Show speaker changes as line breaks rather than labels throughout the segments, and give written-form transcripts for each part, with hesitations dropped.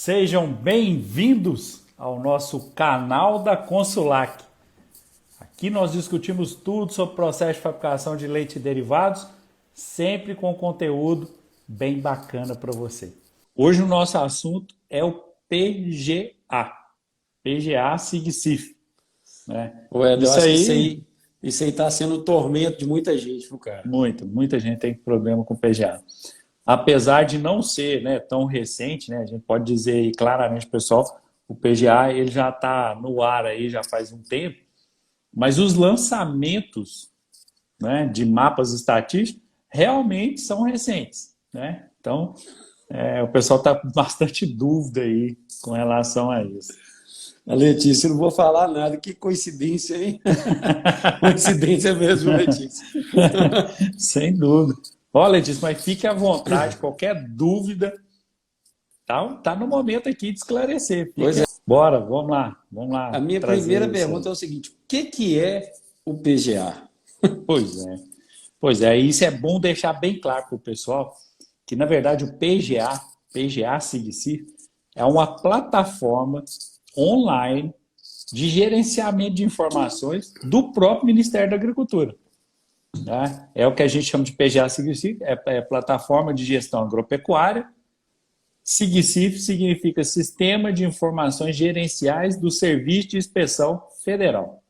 Sejam bem-vindos ao nosso canal da Consulac. Aqui nós discutimos tudo sobre o processo de fabricação de leite e derivados, sempre com conteúdo bem bacana para você. Hoje o nosso assunto é o PGA, PGA SIG-CIF, né?
Ô, Ed, eu acho que isso aí está sendo o tormento de muita gente, viu, cara?
Muita gente tem problema com PGA. Apesar de não ser, né, tão recente, né, a gente pode dizer aí claramente, pessoal, o PGA ele já está no ar aí já faz um tempo, mas os lançamentos, né, de mapas estatísticos realmente são recentes, né? Então, o pessoal está com bastante dúvida aí com relação a isso.
A Letícia, eu não vou falar nada, que coincidência, hein? Coincidência mesmo, Letícia.
Sem dúvida. Olha, Letícia, mas fique à vontade, qualquer dúvida, tá no momento aqui de esclarecer.
Pois é.
Bora, vamos lá
A minha
trazer
primeira
isso aí.
pergunta é o seguinte: o que é o PGA?
Pois é, isso é bom deixar bem claro para o pessoal que, na verdade, o PGA SIG-CIF, é uma plataforma online de gerenciamento de informações do próprio Ministério da Agricultura. Tá? É o que a gente chama de PGA SIG-CIF, é plataforma de gestão agropecuária. SIG-CIF significa Sistema de Informações Gerenciais do Serviço de Inspeção Federal.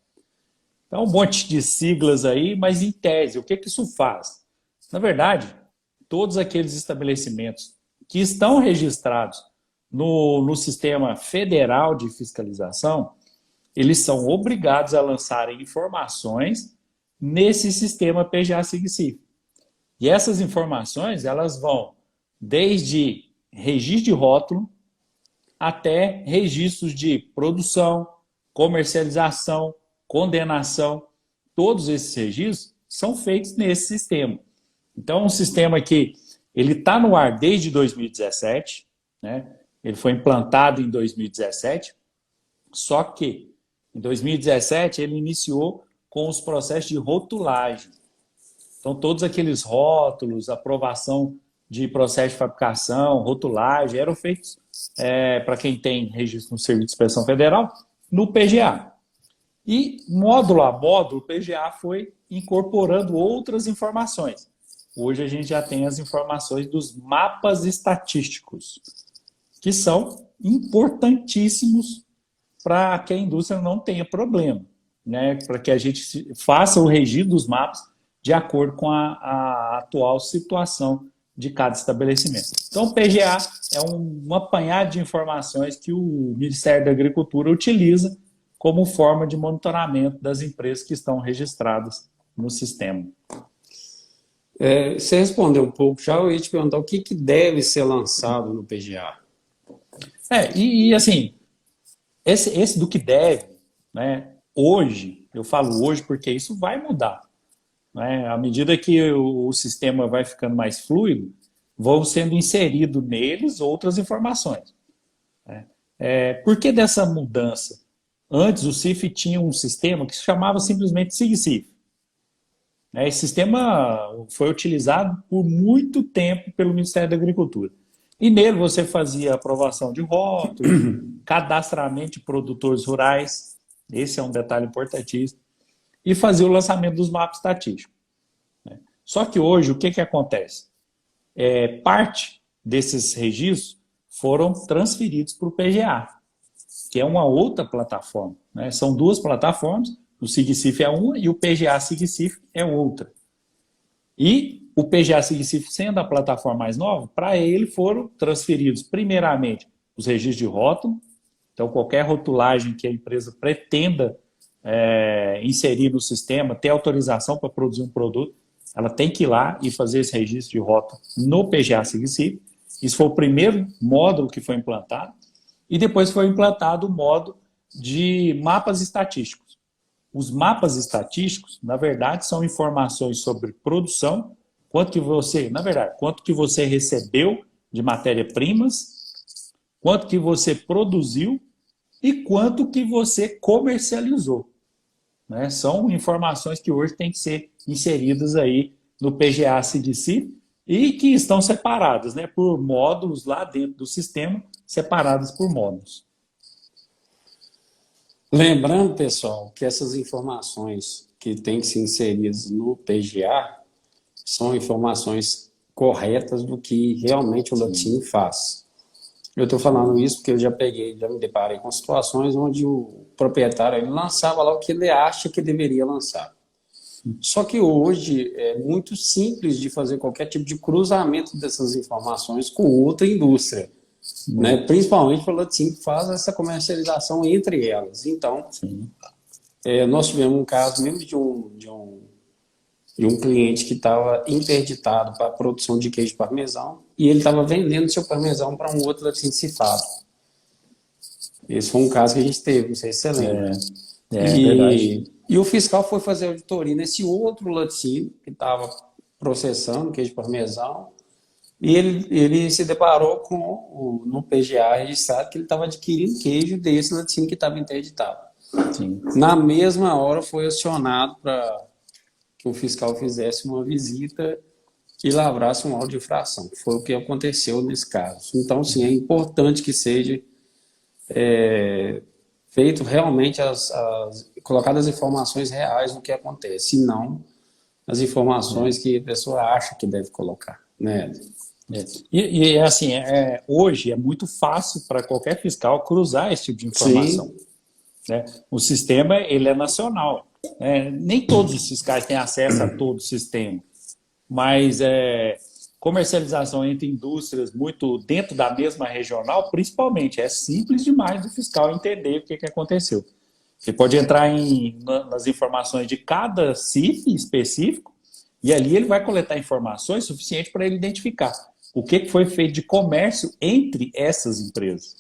Então, um monte de siglas aí, mas em tese, o que isso faz? Na verdade, todos aqueles estabelecimentos que estão registrados no Sistema Federal de Fiscalização, eles são obrigados a lançarem informações nesse sistema PGA SIG-CIF. E essas informações, elas vão desde registro de rótulo até registros de produção, comercialização, condenação. Todos esses registros são feitos nesse sistema. Então, é um sistema que ele está no ar desde 2017, né? Ele foi implantado em 2017, só que em 2017 ele iniciou com os processos de rotulagem. Então, todos aqueles rótulos, aprovação de processo de fabricação, rotulagem, eram feitos, para quem tem registro no Serviço de Inspeção Federal, no PGA. E, módulo a módulo, o PGA foi incorporando outras informações. Hoje a gente já tem as informações dos mapas estatísticos, que são importantíssimos para que a indústria não tenha problema, né? Para que a gente faça o registro dos mapas de acordo com a atual situação de cada estabelecimento. Então, o PGA é um apanhado de informações que o Ministério da Agricultura utiliza como forma de monitoramento das empresas que estão registradas no sistema.
Você respondeu um pouco já, eu ia te perguntar o que deve ser lançado no PGA.
Assim, esse do que deve, né, hoje, eu falo hoje porque isso vai mudar. Né? À medida que o sistema vai ficando mais fluido, vão sendo inseridos neles outras informações. Né? Por que dessa mudança? Antes o CIF tinha um sistema que se chamava simplesmente SIG-CIF. Esse sistema foi utilizado por muito tempo pelo Ministério da Agricultura. E nele você fazia aprovação de rótulos, cadastramento de produtores rurais, esse é um detalhe importantíssimo, e fazia o lançamento dos mapas estatísticos. Só que hoje o que acontece? Parte desses registros foram transferidos para o PGA, que é uma outra plataforma. Né? São duas plataformas, o SIG-CIF é uma e o PGA SIG-CIF é outra. E o PGA SIG-CIF, sendo a plataforma mais nova, para ele foram transferidos, primeiramente, os registros de rótulo. Então, qualquer rotulagem que a empresa pretenda inserir no sistema, ter autorização para produzir um produto, ela tem que ir lá e fazer esse registro de rótulo no PGA SIG-CIF. Isso foi o primeiro módulo que foi implantado. E depois foi implantado o módulo de mapas estatísticos. Os mapas estatísticos, na verdade, são informações sobre produção, quanto que você recebeu de matéria-primas, quanto que você produziu e quanto que você comercializou. Né? São informações que hoje têm que ser inseridas aí no PGA SIG-CIF e que estão separadas, né, por módulos lá dentro do sistema, separadas por módulos.
Lembrando, pessoal, que essas informações que têm que ser inseridas no PGA são informações corretas do que realmente o laticínio faz. Eu estou falando isso porque eu já me deparei com situações onde o proprietário ele lançava lá o que ele acha que deveria lançar. Só que hoje é muito simples de fazer qualquer tipo de cruzamento dessas informações com outra indústria, né? Principalmente para o laticínio que faz essa comercialização entre elas. Então, nós tivemos um caso mesmo de um cliente que estava interditado para a produção de queijo parmesão e ele estava vendendo seu parmesão para um outro laticínio cifrado. Esse foi um caso que a gente teve, não sei se você lembra.
Verdade.
E o fiscal foi fazer auditoria nesse outro laticínio que estava processando queijo parmesão e ele se deparou com no PGA registrado que ele estava adquirindo queijo desse laticínio que estava interditado.
Sim.
Na mesma hora foi acionado para que o fiscal fizesse uma visita e lavrasse um auto de infração. Foi o que aconteceu nesse caso. Então, sim, é importante que seja feito realmente colocadas as informações reais do que acontece, e não as informações que a pessoa acha que deve colocar, né?
E assim, hoje é muito fácil para qualquer fiscal cruzar esse tipo de informação. Né? O sistema ele é nacional. Nem todos os fiscais têm acesso a todo o sistema, mas comercialização entre indústrias muito dentro da mesma regional, principalmente, é simples demais do fiscal entender o que aconteceu. Você pode entrar nas informações de cada CIF específico e ali ele vai coletar informações suficientes para ele identificar o que foi feito de comércio entre essas empresas.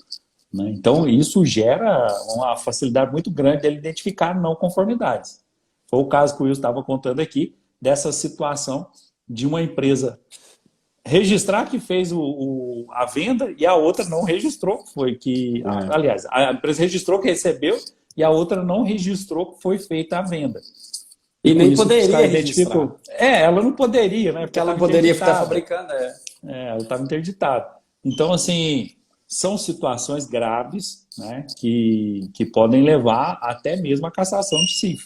Né? Então, isso gera uma facilidade muito grande dele identificar não conformidades. Foi o caso que o Wilson estava contando aqui, dessa situação de uma empresa registrar que fez a venda e a outra não registrou. Aliás, a empresa registrou que recebeu e a outra não registrou que foi feita a venda.
E nem poderia registrar.
Ela não poderia, né?
Porque ela poderia estar fabricando.
Ela estava interditada. Então, assim, são situações graves, né, que podem levar até mesmo à cassação de CIF,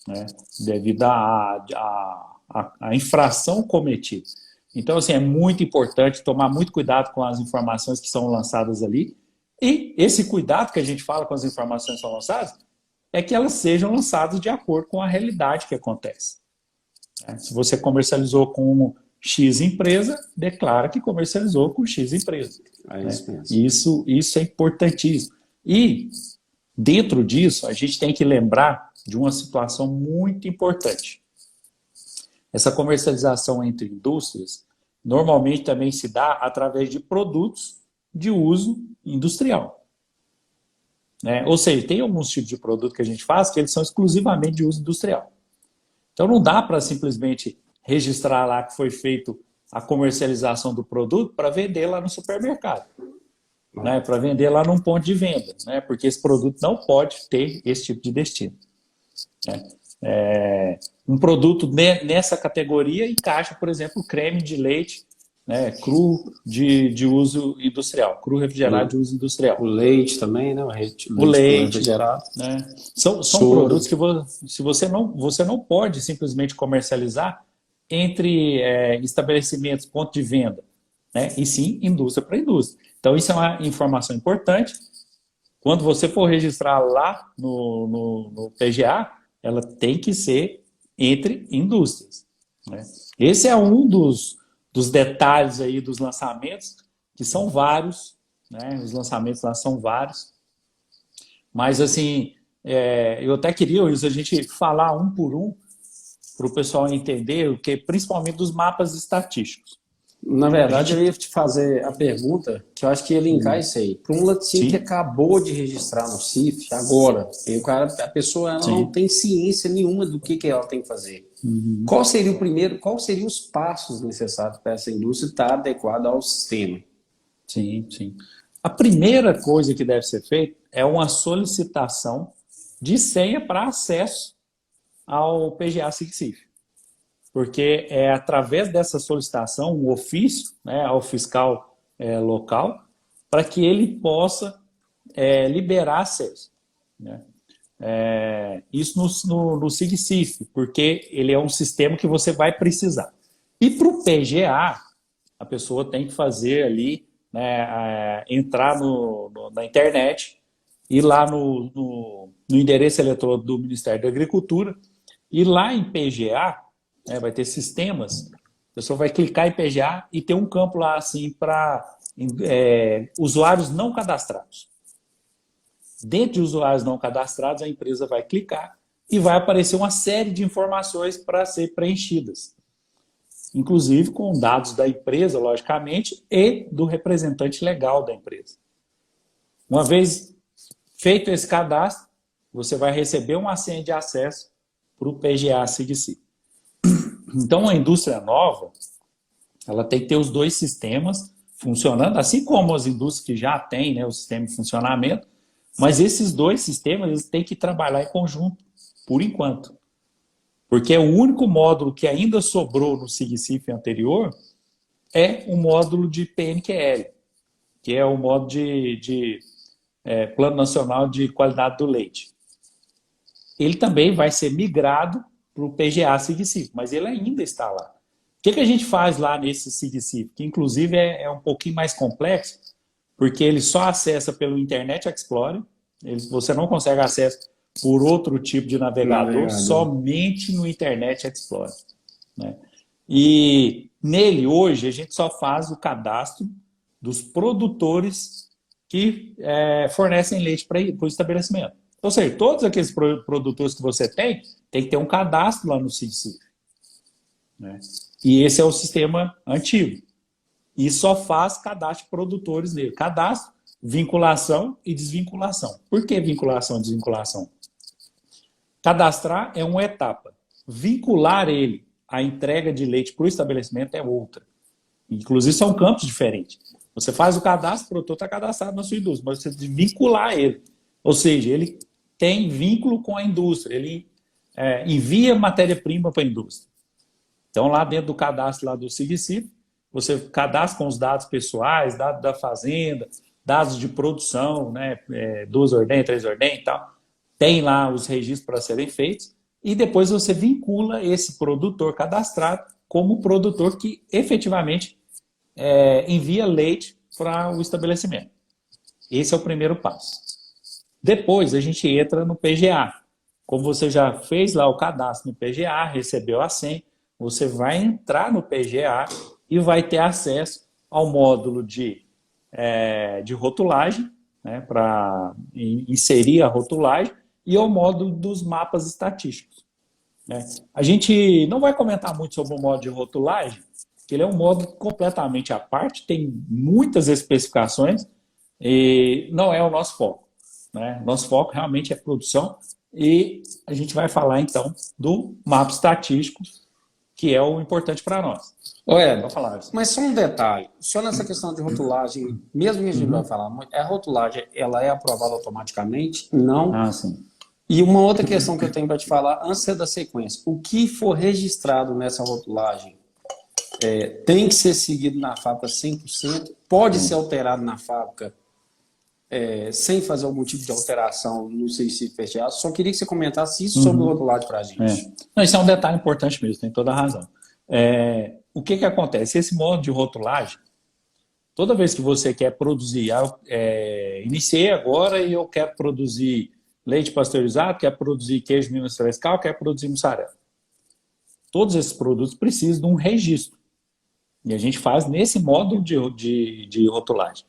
né, devido à infração cometida. Então, assim, é muito importante tomar muito cuidado com as informações que são lançadas ali. E esse cuidado que a gente fala com as informações que são lançadas é que elas sejam lançadas de acordo com a realidade que acontece. Se você comercializou com X empresa, declara que comercializou com X empresa. Isso é importantíssimo. E, dentro disso, a gente tem que lembrar de uma situação muito importante. Essa comercialização entre indústrias normalmente também se dá através de produtos de uso industrial. Ou seja, tem alguns tipos de produto que a gente faz que eles são exclusivamente de uso industrial. Então não dá para simplesmente registrar lá que foi feito a comercialização do produto para vender lá no supermercado, né? Para vender lá num ponto de venda, né? Porque esse produto não pode ter esse tipo de destino. Um produto nessa categoria encaixa, por exemplo, creme de leite, né, cru de uso industrial, cru refrigerado de uso industrial.
O leite também, né?
O leite refrigerado. Né? São produtos que você não pode simplesmente comercializar entre estabelecimentos, ponto de venda, né? E sim indústria para indústria. Então, isso é uma informação importante. Quando você for registrar lá no PGA, ela tem que ser entre indústrias. Né? Esse é um dos detalhes aí dos lançamentos, que são vários, né? Os lançamentos lá são vários. Mas, assim, eu até queria, Wilson, a gente falar um por um, para o pessoal entender, principalmente dos mapas estatísticos.
Na verdade, eu ia te fazer a pergunta, que eu acho que ia linkar isso aí. Para um laticínio que acabou de registrar no CIF, agora, a pessoa ela não tem ciência nenhuma do que ela tem que fazer. Qual seria quais seriam os passos necessários para essa indústria estar adequada ao sistema?
Sim. A primeira coisa que deve ser feita é uma solicitação de senha para acesso ao PGA SIG-CIF. porque é através dessa solicitação, um ofício, né, ao fiscal local, para que ele possa liberar acesso, né? Isso no SIGCIF, porque ele é um sistema que você vai precisar. E para o PGA, a pessoa tem que fazer ali, né, entrar na internet, ir lá no endereço eletrônico do Ministério da Agricultura, e lá em PGA, né, vai ter sistemas, a pessoa vai clicar em PGA e tem um campo lá assim para usuários não cadastrados. Dentro de usuários não cadastrados, a empresa vai clicar e vai aparecer uma série de informações para ser preenchidas, inclusive com dados da empresa, logicamente, e do representante legal da empresa. Uma vez feito esse cadastro, você vai receber uma senha de acesso para o PGA SIGCIF. Então, a indústria nova, ela tem que ter os dois sistemas funcionando, assim como as indústrias que já têm, né, o sistema de funcionamento, mas esses dois sistemas eles têm que trabalhar em conjunto, por enquanto. Porque o único módulo que ainda sobrou no SIGCIF anterior é o módulo de PNQL, que é o módulo de Plano Nacional de Qualidade do Leite. Ele também vai ser migrado para o PGA SIGCIF, mas ele ainda está lá. O que a gente faz lá nesse SIGCIF? Que inclusive é um pouquinho mais complexo, porque ele só acessa pelo Internet Explorer, você não consegue acesso por outro tipo de navegador. Somente no Internet Explorer, né? E nele, hoje, a gente só faz o cadastro dos produtores que fornecem leite para o estabelecimento. Ou seja, todos aqueles produtores que você tem que ter um cadastro lá no SIGCIF, né? E esse é o sistema antigo. E só faz cadastro de produtores nele. Cadastro, vinculação e desvinculação. Por que vinculação e desvinculação? Cadastrar é uma etapa. Vincular ele à entrega de leite para o estabelecimento é outra. Inclusive, são campos diferentes. Você faz o cadastro, o produtor está cadastrado na sua indústria, mas você tem que vincular ele. Ou seja, ele tem vínculo com a indústria, ele envia matéria-prima para a indústria. Então, lá dentro do cadastro lá do SIGCIF, você cadastra com os dados pessoais, dados da fazenda, dados de produção, né, 2 ordenhas, 3 ordenhas e tal. Tem lá os registros para serem feitos e depois você vincula esse produtor cadastrado como produtor que efetivamente envia leite para o estabelecimento. Esse é o primeiro passo. Depois a gente entra no PGA. Como você já fez lá o cadastro no PGA, recebeu a senha, você vai entrar no PGA e vai ter acesso ao módulo de rotulagem, né, para inserir a rotulagem, e ao módulo dos mapas estatísticos, né? A gente não vai comentar muito sobre o módulo de rotulagem, porque ele é um módulo completamente à parte, tem muitas especificações e não é o nosso foco, né? Nosso foco realmente é produção e a gente vai falar então do mapa estatístico, que é o importante para nós.
Olha, mas só um detalhe, só nessa questão de rotulagem, mesmo que a gente vai falar muito, a rotulagem ela é aprovada automaticamente? Não.
Ah, sim.
E uma outra questão que eu tenho para te falar, antes da sequência, o que for registrado nessa rotulagem tem que ser seguido na fábrica 100%, pode ser alterado na fábrica sem fazer algum tipo de alteração no SIGCIF PGA. Só queria que você comentasse isso sobre rotulagem para a gente.
Não, isso é um detalhe importante mesmo, tem toda a razão. O que acontece? Esse modo de rotulagem, toda vez que você quer produzir, iniciei agora e eu quero produzir leite pasteurizado, quero produzir queijo Minas Frescal, quero produzir mussarela. Todos esses produtos precisam de um registro. E a gente faz nesse módulo de rotulagem.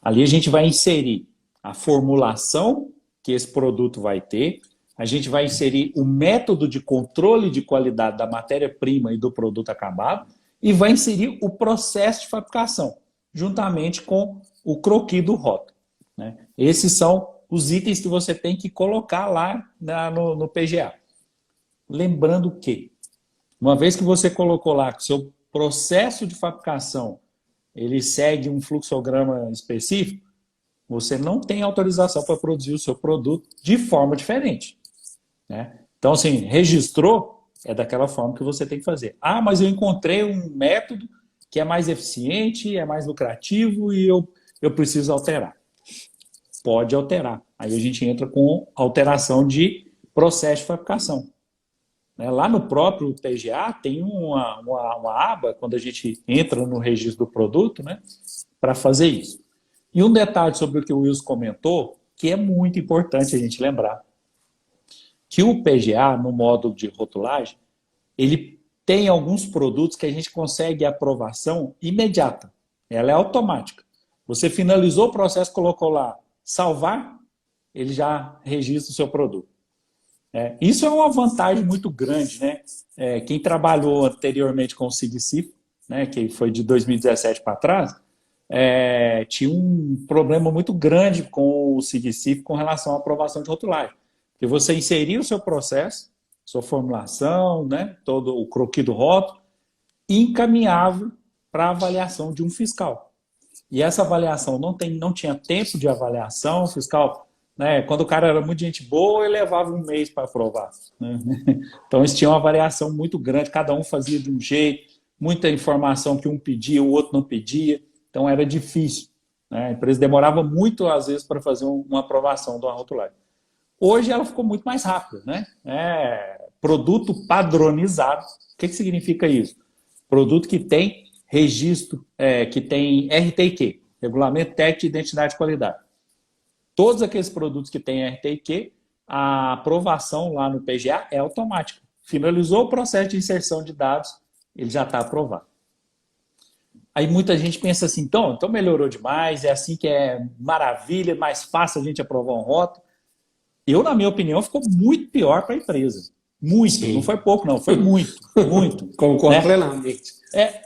Ali a gente vai inserir a formulação que esse produto vai ter, a gente vai inserir o método de controle de qualidade da matéria-prima e do produto acabado e vai inserir o processo de fabricação, juntamente com o croquis do rótulo, né? Esses são os itens que você tem que colocar lá no PGA. Lembrando que, uma vez que você colocou lá que o seu processo de fabricação ele segue um fluxograma específico, você não tem autorização para produzir o seu produto de forma diferente, né? Então, assim, registrou, é daquela forma que você tem que fazer. Ah, mas eu encontrei um método que é mais eficiente, é mais lucrativo e eu preciso alterar. Pode alterar. Aí a gente entra com alteração de processo de fabricação. Né? Lá no próprio PGA tem uma aba, quando a gente entra no registro do produto, né, para fazer isso. E um detalhe sobre o que o Wilson comentou, que é muito importante a gente lembrar, que o PGA, no módulo de rotulagem, ele tem alguns produtos que a gente consegue aprovação imediata. Ela é automática. Você finalizou o processo, colocou lá salvar, ele já registra o seu produto. Isso é uma vantagem muito grande, né? Quem trabalhou anteriormente com o SIGCIF, né, que foi de 2017 para trás, tinha um problema muito grande com o SIGCIF com relação à aprovação de rotulagem. Porque você inseria o seu processo, sua formulação, né, todo o croquis do rótulo, e encaminhava para a avaliação de um fiscal. E essa avaliação não tinha tempo de avaliação, o fiscal, né, quando o cara era muito gente boa, ele levava um mês para aprovar. Né? Então, eles tinham uma variação muito grande, cada um fazia de um jeito, muita informação que um pedia, o outro não pedia, então era difícil. Né? A empresa demorava muito, às vezes, para fazer uma aprovação de uma rotulagem. Hoje ela ficou muito mais rápida, né? Produto padronizado. O que significa isso? Produto que tem registro, que tem RTIQ, Regulamento Técnico de Identidade e Qualidade. Todos aqueles produtos que têm RTIQ, a aprovação lá no PGA é automática. Finalizou o processo de inserção de dados, ele já está aprovado. Aí muita gente pensa assim, então melhorou demais, é assim que é maravilha, é mais fácil a gente aprovar um rótulo. Na minha opinião, ficou muito pior para a empresa. Muito. Sim. Não foi pouco, não. Foi muito. Muito.
Concordo plenamente.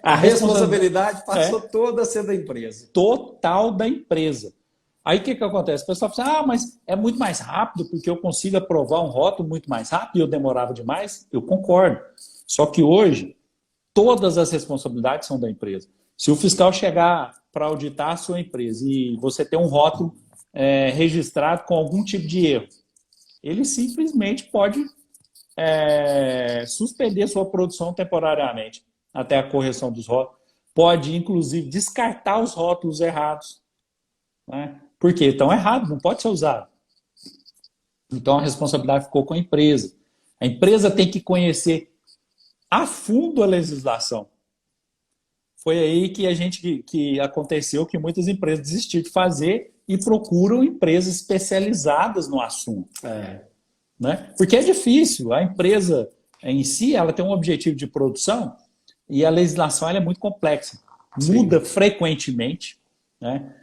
A responsabilidade passou toda a ser da empresa.
Total da empresa. Aí o que acontece? O pessoal fala mas é muito mais rápido porque eu consigo aprovar um rótulo muito mais rápido e eu demorava demais. Eu concordo. Só que hoje, todas as responsabilidades são da empresa. Se o fiscal chegar para auditar a sua empresa e você ter um rótulo registrado com algum tipo de erro, ele simplesmente pode suspender sua produção temporariamente até a correção dos rótulos. Pode, inclusive, descartar os rótulos errados. Né? Porque estão errados, não pode ser usado. Então, a responsabilidade ficou com a empresa. A empresa tem que conhecer a fundo a legislação. Foi aí que aconteceu que muitas empresas desistiram de fazer e procuram empresas especializadas no assunto. Né? Porque é difícil. A empresa em si ela tem um objetivo de produção e a legislação ela é muito complexa. Muda frequentemente. Né?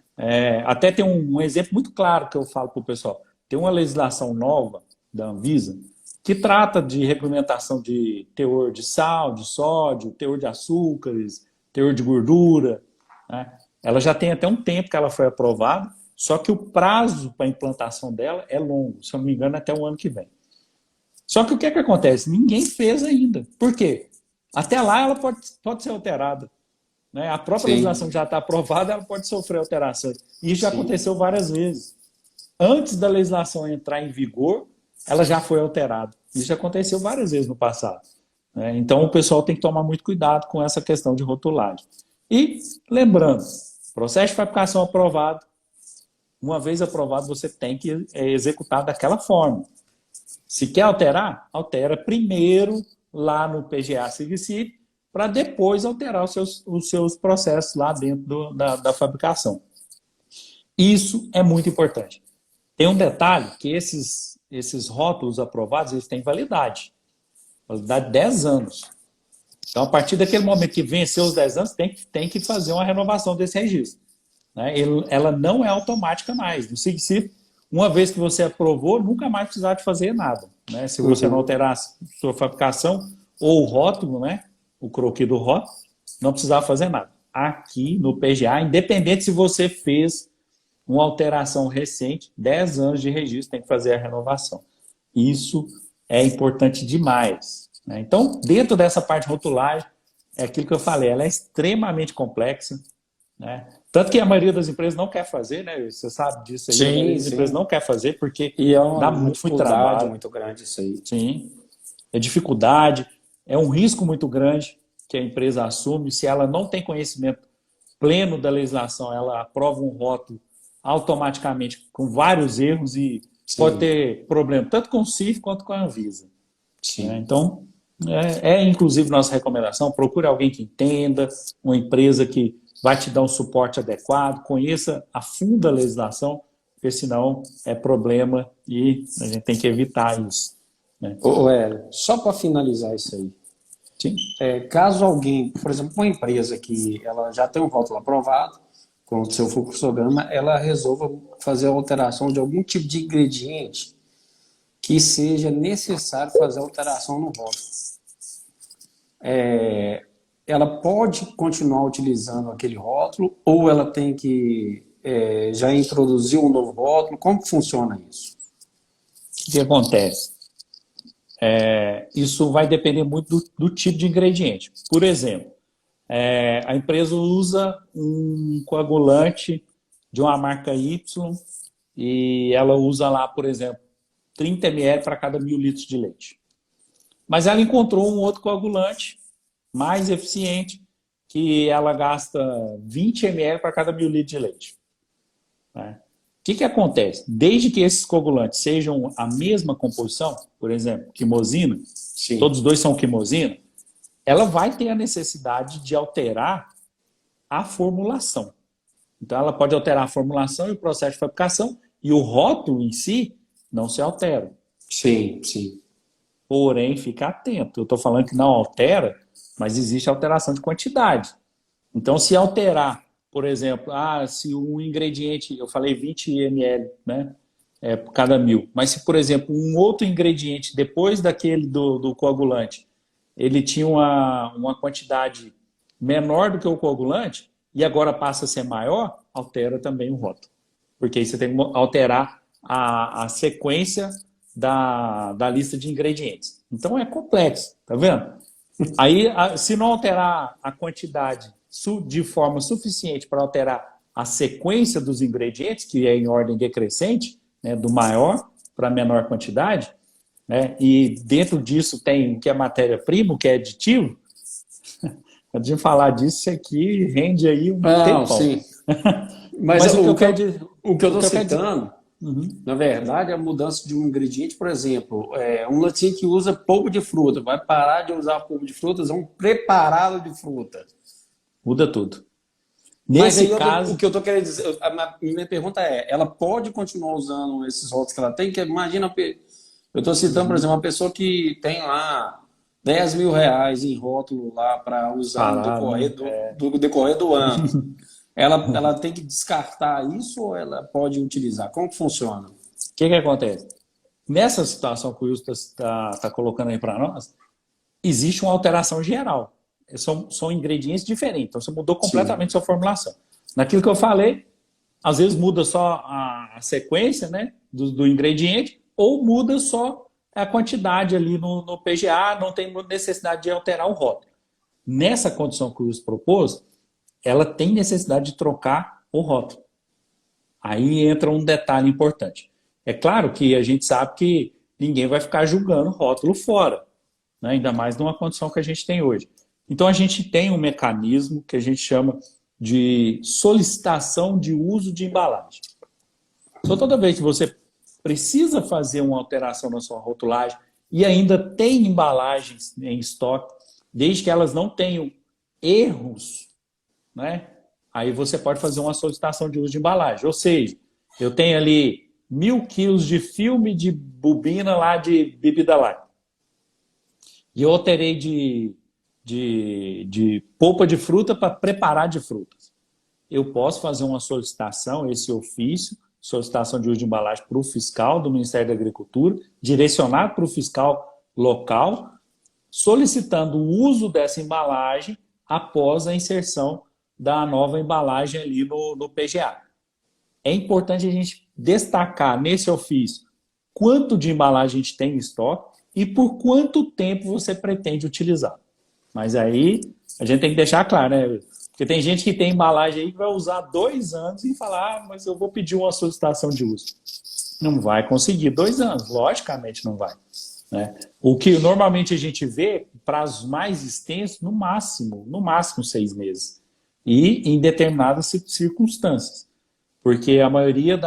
Até tem um exemplo muito claro que eu falo para o pessoal. Tem uma legislação nova da Anvisa que trata de regulamentação de teor de sal, de sódio, teor de açúcares, teor de gordura. Né? Ela já tem até um tempo que ela foi aprovada, só que o prazo para a implantação dela é longo, se eu não me engano, até o ano que vem. Só que o que acontece? Ninguém fez ainda. Por quê? Até lá ela pode ser alterada. Né? A própria legislação já está aprovada, ela pode sofrer alterações. E isso já aconteceu várias vezes. Antes da legislação entrar em vigor, ela já foi alterada. Isso já aconteceu várias vezes no passado. Né? Então, o pessoal tem que tomar muito cuidado com essa questão de rotulagem. E, lembrando, processo de fabricação aprovado, uma vez aprovado, você tem que executar daquela forma. Se quer alterar, altera primeiro lá no PGA SIGCIF, para depois alterar os seus processos lá dentro da fabricação. Isso é muito importante. Tem um detalhe, que esses rótulos aprovados, eles têm validade. Validade de 10 anos. Então, a partir daquele momento que venceu os 10 anos, tem que fazer uma renovação desse registro. Né? Ela não é automática mais. No SIGCIF, uma vez que você aprovou, nunca mais precisar de fazer nada. Né? Se você não alterar a sua fabricação ou o rótulo, né? O croquis do rótulo, não precisava fazer nada. Aqui no PGA, independente se você fez uma alteração recente, 10 anos de registro, tem que fazer a renovação. Isso é importante demais. Né? Então, dentro dessa parte de rotulagem, é aquilo que eu falei, ela é extremamente complexa. Né? Tanto que a maioria das empresas não quer fazer, né? Você sabe disso aí. A maioria das empresas não quer fazer porque
e é uma
dá muito trabalho.
Muito grande isso aí.
Sim. É dificuldade. É um risco muito grande que a empresa assume. Se ela não tem conhecimento pleno da legislação, ela aprova um rótulo automaticamente com vários erros e pode
Sim,
ter problema tanto com o CIF quanto com a Anvisa. Né?
sim.
Então, inclusive nossa recomendação, procure alguém que entenda, uma empresa que vai te dar um suporte adequado, conheça a fundo a legislação, porque senão é problema e a gente tem que evitar isso. Né?
Hélio, só para finalizar isso aí,
Sim.
caso alguém, por exemplo, uma empresa que ela já tem um rótulo aprovado, com o seu fluxograma, ela resolva fazer a alteração de algum tipo de ingrediente que seja necessário fazer alteração no rótulo. Ela pode continuar utilizando aquele rótulo ou ela tem que já introduzir um novo rótulo? Como que funciona isso?
O que acontece? Isso vai depender muito do tipo de ingrediente. Por exemplo, a empresa usa um coagulante de uma marca Y e ela usa lá, por exemplo, 30 ml para cada 1.000 litros de leite. Mas ela encontrou um outro coagulante mais eficiente que ela gasta 20 ml para cada 1.000 litros de leite. Né? O que acontece? Desde que esses coagulantes sejam a mesma composição, por exemplo, quimosina,
Sim.
todos os dois são quimosina, ela vai ter a necessidade de alterar a formulação. Então, ela pode alterar a formulação e o processo de fabricação, e o rótulo em si não se altera.
Sim, sim.
Porém, fica atento. Eu estou falando que não altera, mas existe alteração de quantidade. Então, se alterar, por exemplo, se um ingrediente, eu falei 20 ml, né, por cada 1.000, mas se, por exemplo, um outro ingrediente, depois daquele do coagulante, ele tinha uma quantidade menor do que o coagulante e agora passa a ser maior, altera também o rótulo. Porque aí você tem que alterar a sequência da lista de ingredientes. Então é complexo, tá vendo? Aí, se não alterar a quantidade de forma suficiente para alterar a sequência dos ingredientes, que é em ordem decrescente, né, do maior para a menor quantidade, né, e dentro disso tem o que é matéria-prima, o que é aditivo, antes de falar disso, isso aqui rende aí um tempão.
Sim. Mas
o que eu
estou citando, na verdade, é a mudança de um ingrediente, por exemplo, um latim que usa polpa de fruta, vai parar de usar polpa de frutas, é um preparado de fruta.
Muda tudo.
Nesse caso, o que eu estou querendo dizer, a minha pergunta ela pode continuar usando esses rótulos que ela tem? Que imagina, eu estou citando, por exemplo, uma pessoa que tem lá 10 mil reais em rótulo lá para usar no decorrer do ano. Ela tem que descartar isso ou ela pode utilizar? Como que funciona?
O que acontece? Nessa situação que o Wilson está colocando aí para nós, existe uma alteração geral. São ingredientes diferentes, então você mudou completamente sua formulação. Naquilo que eu falei, às vezes muda só a sequência, né, do ingrediente, ou muda só a quantidade ali no PGA, não tem necessidade de alterar o rótulo. Nessa condição que o Wilson propôs, ela tem necessidade de trocar o rótulo. Aí entra um detalhe importante. É claro que a gente sabe que ninguém vai ficar julgando rótulo fora, né? Ainda mais numa condição que a gente tem hoje. Então a gente tem um mecanismo que a gente chama de solicitação de uso de embalagem. Então toda vez que você precisa fazer uma alteração na sua rotulagem e ainda tem embalagens em estoque, desde que elas não tenham erros, né? Aí você pode fazer uma solicitação de uso de embalagem. Ou seja, eu tenho ali 1.000 quilos de filme de bobina lá de bebida láctea. E eu alterei de polpa de fruta para preparar de frutas. Eu posso fazer uma solicitação, esse ofício, solicitação de uso de embalagem para o fiscal do Ministério da Agricultura, direcionado para o fiscal local, solicitando o uso dessa embalagem após a inserção da nova embalagem ali no PGA. É importante a gente destacar nesse ofício quanto de embalagem a gente tem em estoque e por quanto tempo você pretende utilizar. Mas aí a gente tem que deixar claro, né? Porque tem gente que tem embalagem aí que vai usar 2 anos e falar, mas eu vou pedir uma solicitação de uso. Não vai conseguir 2 anos, logicamente não vai. né? O que normalmente a gente vê, prazos mais extensos, no máximo 6 meses. E em determinadas circunstâncias. Porque a maioria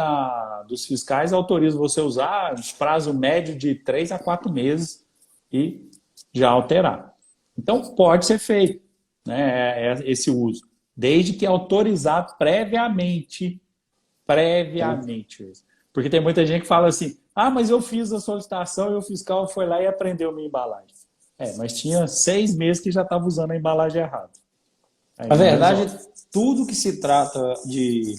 dos fiscais autoriza você usar prazo médio de 3 a 4 meses e já alterar. Então, pode ser feito, né, esse uso, desde que autorizado previamente. Previamente. Porque tem muita gente que fala assim, mas eu fiz a solicitação e o fiscal foi lá e apreendeu minha embalagem. Mas tinha 6 meses que já estava usando a embalagem errada. Aí
Na
não
verdade,
resolve.
tudo que se trata de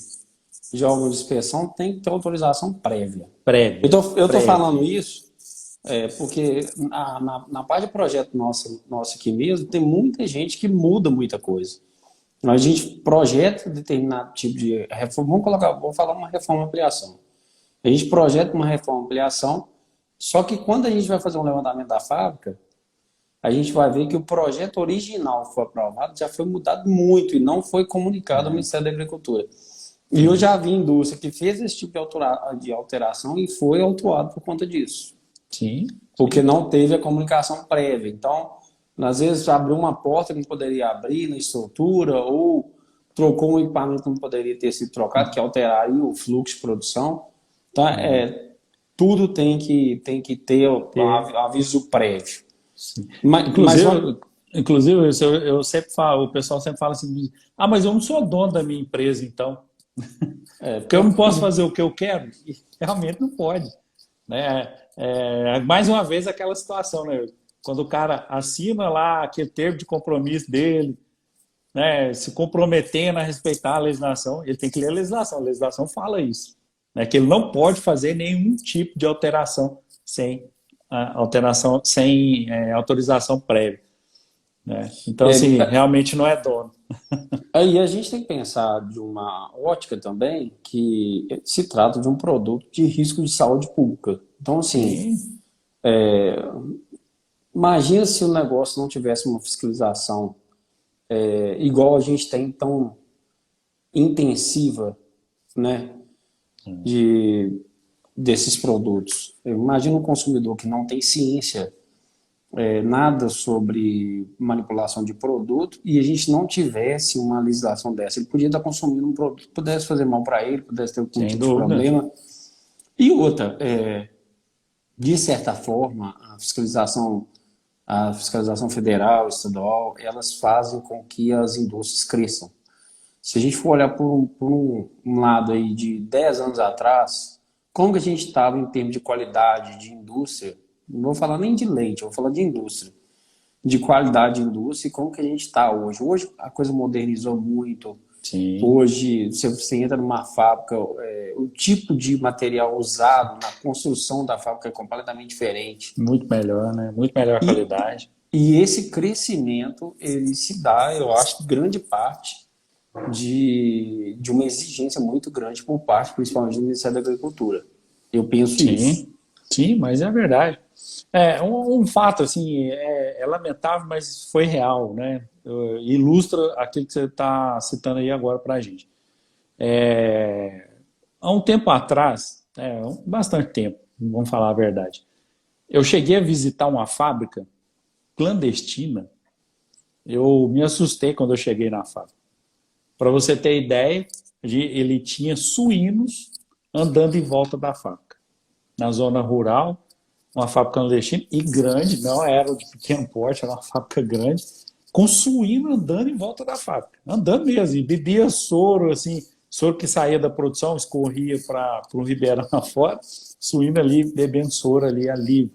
órgão de inspeção tem que ter autorização prévia.
Prévia.
Eu tô
Prévia.
falando isso porque na parte de projeto nosso aqui mesmo, tem muita gente que muda muita coisa. A gente projeta determinado tipo de reforma. Vou falar uma reforma ampliação. A gente projeta uma reforma ampliação, só que quando a gente vai fazer um levantamento da fábrica, a gente vai ver que o projeto original que foi aprovado já foi mudado muito e não foi comunicado ao Ministério da Agricultura. E eu já vi indústria que fez esse tipo de alteração e foi autuado por conta disso.
Sim.
Porque não teve a comunicação prévia. Então, às vezes abriu uma porta que não poderia abrir na estrutura ou trocou um equipamento que não poderia ter sido trocado, que alteraria o fluxo de produção. Então, tudo tem que ter um aviso prévio.
Inclusive, eu sempre falo, o pessoal sempre fala assim, mas eu não sou dono da minha empresa, então. Porque eu não posso fazer o que eu quero? E realmente não pode. Né? Mais uma vez aquela situação, né? Quando o cara assina lá aquele termo de compromisso dele, né, se comprometendo a respeitar a legislação, ele tem que ler a legislação fala isso, né, que ele não pode fazer nenhum tipo de alteração sem autorização prévia. Né? Então, assim, realmente não é dono.
Aí a gente tem que pensar de uma ótica também que se trata de um produto de risco de saúde pública. Então, assim, imagina se o negócio não tivesse uma fiscalização igual a gente tem, tão intensiva, né, desses produtos. Imagina um consumidor que não tem ciência nada sobre manipulação de produto e a gente não tivesse uma legislação dessa. Ele podia estar consumindo um produto que pudesse fazer mal para ele, pudesse ter algum tipo de problema. E outra, de certa forma, a fiscalização federal, estadual, elas fazem com que as indústrias cresçam. Se a gente for olhar por um lado aí de 10 anos atrás, como que a gente estava em termos de qualidade de indústria? Não vou falar nem de leite, vou falar de indústria. De qualidade de indústria e como que a gente está hoje. Hoje a coisa modernizou muito.
Sim.
Hoje, se você entra numa fábrica, o tipo de material usado na construção da fábrica é completamente diferente.
Muito melhor, né? Muito melhor qualidade.
E esse crescimento, ele se dá, eu acho, grande parte de uma exigência muito grande por parte, principalmente do Ministério da Agricultura. Eu penso isso.
Sim, mas é verdade. Um fato, assim, é lamentável, mas foi real, né? Ilustra aquilo que você está citando aí agora para a gente. Há um tempo atrás, bastante tempo, vamos falar a verdade, eu cheguei a visitar uma fábrica clandestina. Eu me assustei quando eu cheguei na fábrica. Para você ter ideia, ele tinha suínos andando em volta da fábrica. Na zona rural, uma fábrica clandestina e grande, não era de pequeno porte, era uma fábrica grande, com suíno andando em volta da fábrica. Andando mesmo, e bebia soro, assim, soro que saía da produção, escorria para o ribeirão afora, suíno ali, bebendo soro ali, livre.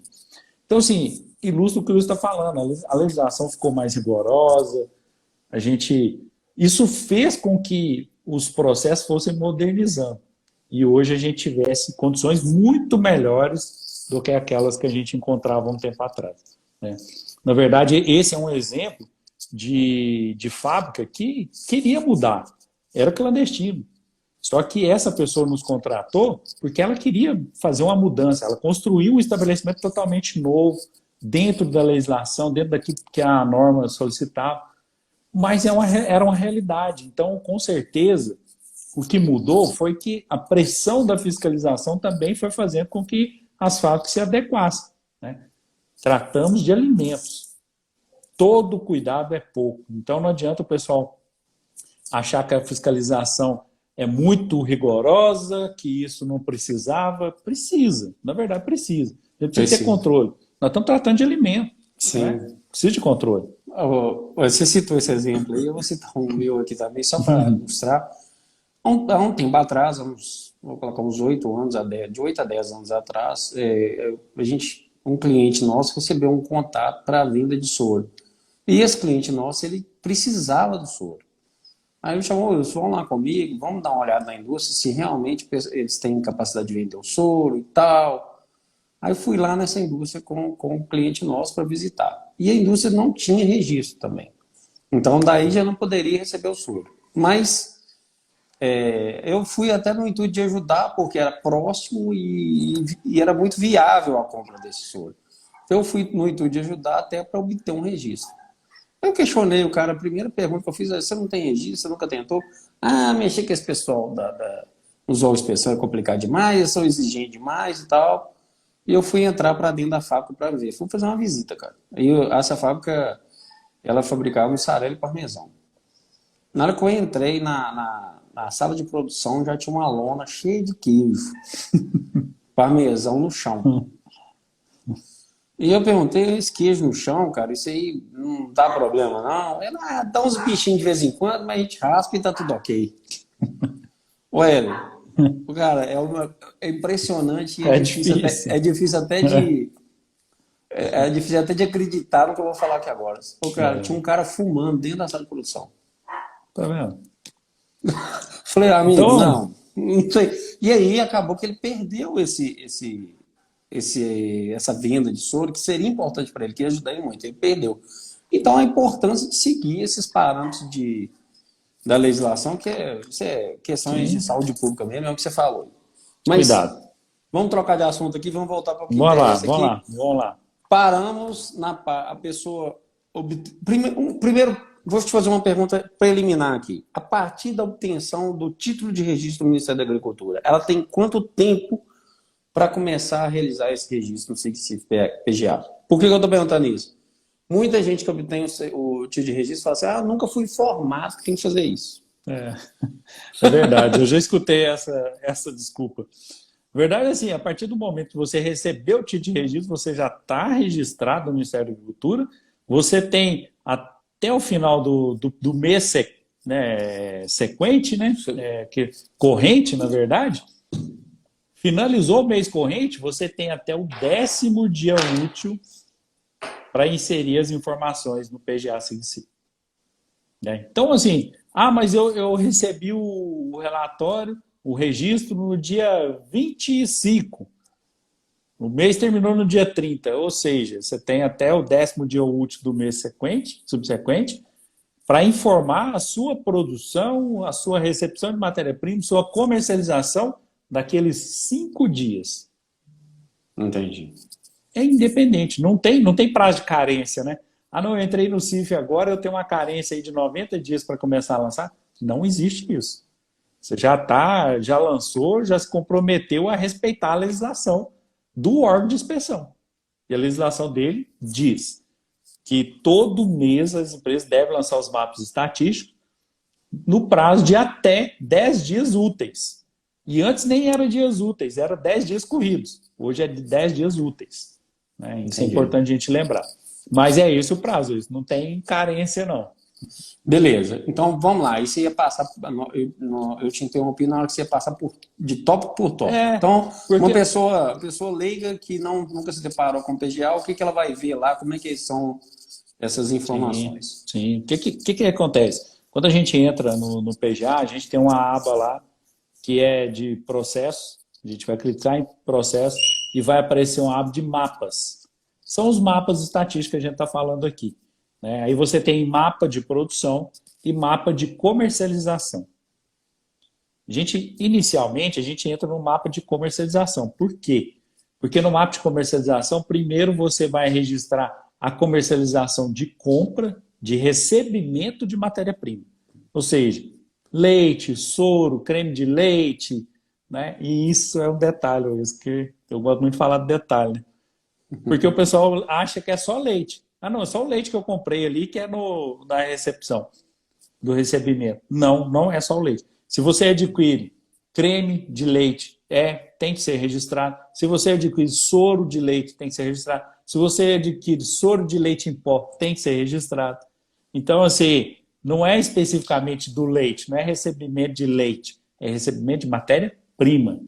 Então, assim, ilustra o que o Luiz está falando, a legislação ficou mais rigorosa, isso fez com que os processos fossem modernizando. E hoje a gente tivesse condições muito melhores do que aquelas que a gente encontrava um tempo atrás. Né? Na verdade, esse é um exemplo de fábrica que queria mudar. Era clandestino. Só que essa pessoa nos contratou porque ela queria fazer uma mudança. Ela construiu um estabelecimento totalmente novo, dentro da legislação, dentro daquilo que a norma solicitava. Mas era uma realidade. Então, com certeza, o que mudou foi que a pressão da fiscalização também foi fazendo com que as fábricas se adequassem. Né? tratamos de alimentos. Todo cuidado é pouco. Então não adianta o pessoal achar que a fiscalização é muito rigorosa, que isso não precisava. Precisa, na verdade precisa. A gente precisa ter controle. Nós estamos tratando de alimento.
Sim.
Né? Precisa de controle.
Você citou esse exemplo aí, eu vou citar um meu aqui também, só para ilustrar. Há um tempo atrás, vou colocar uns 8 anos, de 8 a 10 anos atrás, um cliente nosso recebeu um contato para a venda de soro. E esse cliente nosso, ele precisava do soro. Aí ele chamou, Wilson, vão lá comigo, vamos dar uma olhada na indústria, se realmente eles têm capacidade de vender o soro e tal. Aí eu fui lá nessa indústria com um cliente nosso para visitar. E a indústria não tinha registro também. Então daí já não poderia receber o soro. Mas eu fui até no intuito de ajudar, porque era próximo e era muito viável a compra desse soro. Então eu fui no intuito de ajudar até para obter um registro. Eu questionei o cara, a primeira pergunta que eu fiz é: você não tem registro, você nunca tentou? Mexer com esse pessoal os óleo inspeção é complicado demais, eles são exigentes demais e tal. E eu fui entrar para dentro da fábrica para ver. Fui fazer uma visita, cara. Essa fábrica, ela fabricava mussarela e parmesão. Na hora que eu entrei na sala de produção, já tinha uma lona cheia de queijo. Parmesão no chão. E eu perguntei: esse queijo no chão, cara, isso aí não dá problema, não? Ela dá uns bichinhos de vez em quando, mas a gente raspa e tá tudo ok. Ué, cara, é impressionante.
É difícil.
É difícil até de acreditar no que eu vou falar aqui agora. Cara, tinha um cara fumando dentro da sala de produção.
Tá vendo?
Falei, amigo,
então...
não sei. E aí acabou que ele perdeu essa venda de soro, que seria importante para ele, que ia ajudar ele muito. Ele perdeu. Então a importância de seguir esses parâmetros da legislação, que é questões de saúde pública mesmo, é o que você falou. Mas
cuidado.
Vamos trocar de assunto aqui, vamos voltar para o que
Vamos lá.
Paramos a pessoa... Primeiro, vou te fazer uma pergunta preliminar aqui. A partir da obtenção do título de registro do Ministério da Agricultura, ela tem quanto tempo para começar a realizar esse registro no PGA? Por que eu estou perguntando isso? Muita gente que obtém o título de registro fala assim: nunca fui informado que tem que fazer isso.
É verdade, eu já escutei essa desculpa. A verdade é assim, a partir do momento que você recebeu o título de registro, você já está registrado no Ministério da Agricultura, você tem até o final do mês sequente, né? Corrente, na verdade. Finalizou o mês corrente, você tem até o 10º dia útil para inserir as informações no PGA SIGSI. Então, assim, mas eu recebi o relatório, o registro no dia 25. O mês terminou no dia 30, ou seja, você tem até o 10º dia útil do mês subsequente para informar a sua produção, a sua recepção de matéria-prima, sua comercialização daqueles 5 dias.
Entendi.
É independente, não tem prazo de carência, né? Não, eu entrei no CIF agora, eu tenho uma carência aí de 90 dias para começar a lançar. Não existe isso. Você já lançou, já se comprometeu a respeitar a legislação do órgão de inspeção. E a legislação dele diz que todo mês as empresas devem lançar os mapas estatísticos no prazo de até 10 dias úteis. E antes nem era dias úteis, era 10 dias corridos. Hoje é de 10 dias úteis. Né? Isso é importante a gente lembrar. Mas é esse o prazo, isso não tem carência, não.
Beleza, então vamos lá. E você ia passar, eu te interrompi na hora que você ia passar de tópico por tópico. Então, porque... uma pessoa leiga que nunca se deparou com o PGA, o que ela vai ver lá, como é que são essas informações?
Sim. O que acontece? Quando a gente entra no PGA, a gente tem uma aba lá que é de processo, a gente vai clicar em processo e vai aparecer uma aba de mapas. São os mapas estatísticos que a gente está falando aqui. Né? Aí você tem mapa de produção e mapa de comercialização. Inicialmente, a gente entra no mapa de comercialização. Por quê? Porque no mapa de comercialização, primeiro você vai registrar a comercialização de compra, de recebimento de matéria-prima. Ou seja, leite, soro, creme de leite, né? E isso é um detalhe, isso que eu gosto muito de falar de detalhe. Né? Porque o pessoal acha que é só leite. Ah, não, é só o leite que eu comprei ali que é na recepção, do recebimento. Não, não é só o leite. Se você adquire creme de leite, tem que ser registrado. Se você adquire soro de leite, tem que ser registrado. Se você adquire soro de leite em pó, tem que ser registrado. Então, assim, não é especificamente do leite, não é recebimento de leite, é recebimento de matéria-prima,